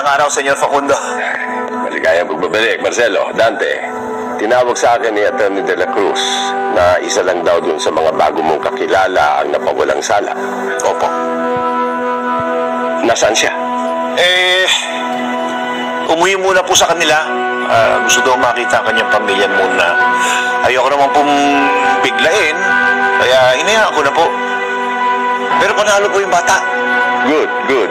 Magandang araw, Senyor Facundo. Maligayang pagbabalik, Marcelo. Dante, tinawag sa akin ni Atty. De la Cruz na isa lang daw dun sa mga bago mong kakilala ang napawalang sala. Opo. Nasaan siya? Umuwi muna po sa kanila. Gusto daw makita ang kanyang pamilya muna. Ayoko naman pong biglain, kaya inayaan ko na po. Pero panalo po yung bata. Good, good.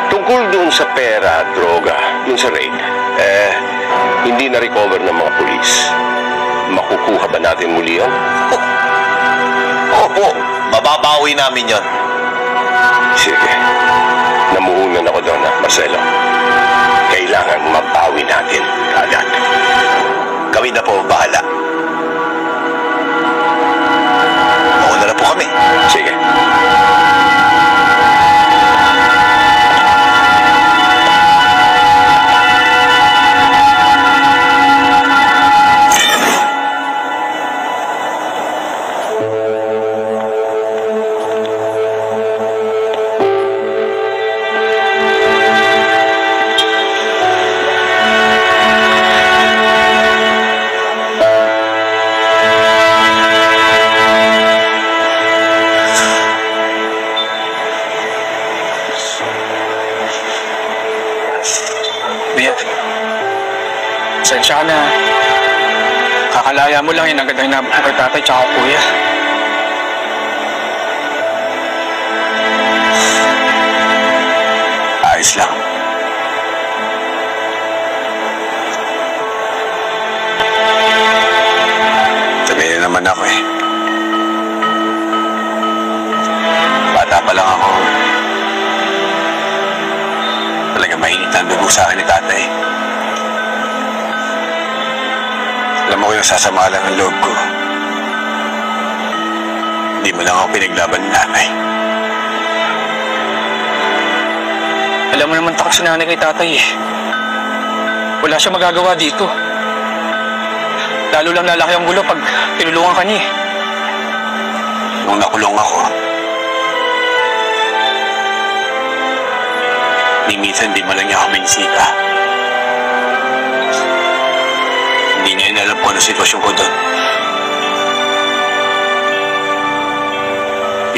Tungkol doon sa pera, droga, doon sa raid, hindi na-recover ng mga pulis. Makukuha ba natin muli yun? Opo, mababawi namin yon. Sige. Namuhunan ako doon, Marcelo. Kailangan mabawi natin agad. Kami na po bahala. Mauna na po kami. Sige. Pasensya ka na. Kakalaya mo lang yun. Agad na hinabot mo kay tatay tsaka kuya. Ayos lang. Sabihin naman ako Bata pa lang ako. Talaga mainit ang dugo sa akin ni tatay. Alam mo ko yung sasama lang ang loob ko. Hindi mo lang ako pinaglaban ni nanay. Alam mo naman takot si nanay kay tatay eh. Wala siya magagawa dito. Lalo lang lalaki ang gulo pag tinulungan ka niya eh. Nung nakulong ako, minsan di man lang niya ako binisita. Hindi niya inalam kung ano sitwasyon ko doon.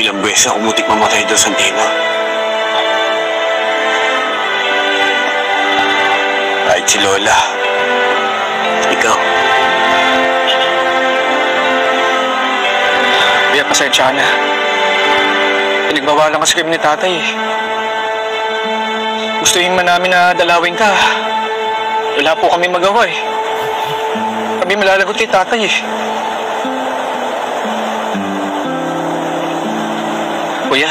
Ilang beses ako mutik mamatay doon sa Antino. Kahit si Lola, ikaw. Kaya pasensya na. Pinagbawalan kasi kami ni tatay eh. Gustuhin man namin na dalawin ka. Wala po kami magawa eh. Kami malalagot kay tatay eh. Kuya,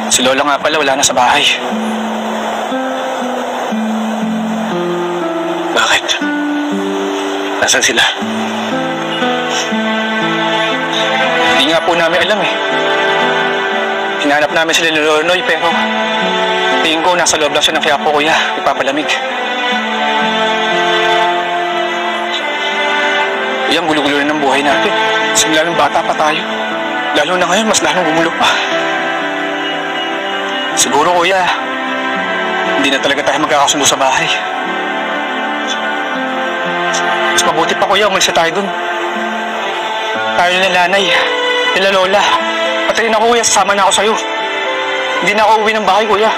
si Lola nga pala wala na sa bahay. Bakit? Nasaan sila? Hindi nga po namin alam eh. Hinanap namin sila ni Lornoy pero tingin ko nasa loob lang siya ng Quiapo, kuya. Ipapalamig. Kuya, ang gulo-gulo na ng buhay natin. Simula ng bata pa tayo. Lalo na ngayon, mas lalong gumulo pa. Siguro, kuya, hindi na talaga tayo magkakasundo sa bahay. Mas mabuti pa, kuya, umalis na tayo dun. Tayo na nanay, nila lola. Pati rin ako, kuya, sasama na ako sa'yo. Hindi na ako uwi ng bahay, kuya.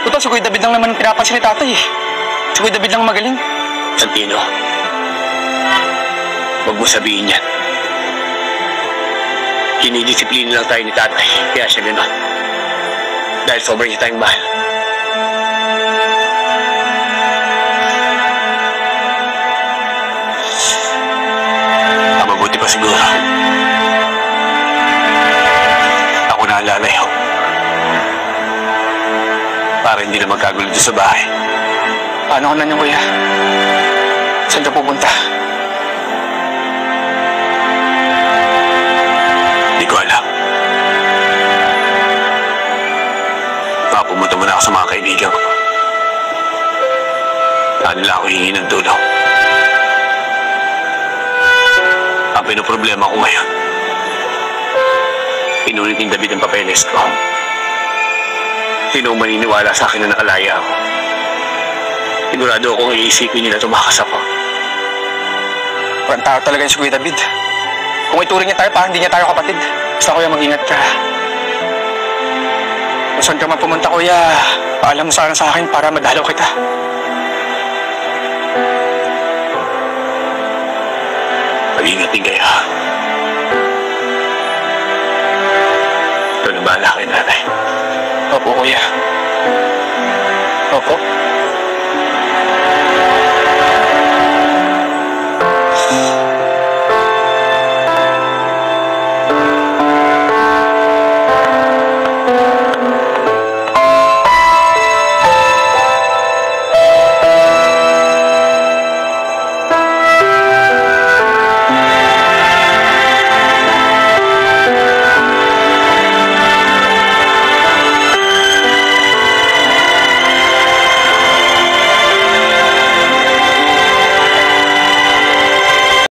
Ito, si Kuya David lang naman pinapansin ni tatay eh. Si Kuya David lang magaling. Santino, huwag mo sabihin yan. Kinidisiplina lang tayo ni tatay, kaya siya gano'n. Dahil sobrang niya tayong mahal. Ang mabuti pa siguro, ako na lalayo. Para hindi na magkagulo doon sa bahay. Paano ko na niyo, kuya? Saan ka pupunta? Hindi ko alam. Baka pumunta muna ako sa mga kaibigan ko. Kanila ako hihingi ng tulong. Ang pinoproblema ko ngayon, pinulit ni David ang papeles ko. Sino maniniwala sa akin na nakalaya ako? Sigurado akong iisipin nila tumakas ako. Parang tao talaga yung si Kuya David. Kung ituring niya tayo, parang hindi niya tayo kapatid. Basta kuya, mag-ingat ka. Kung saan ka man pumunta, kuya, paalam mo sana sa akin para madalaw kita. Mag-ingat din kayo. Ito na bahala kay nanay. Opo, kuya.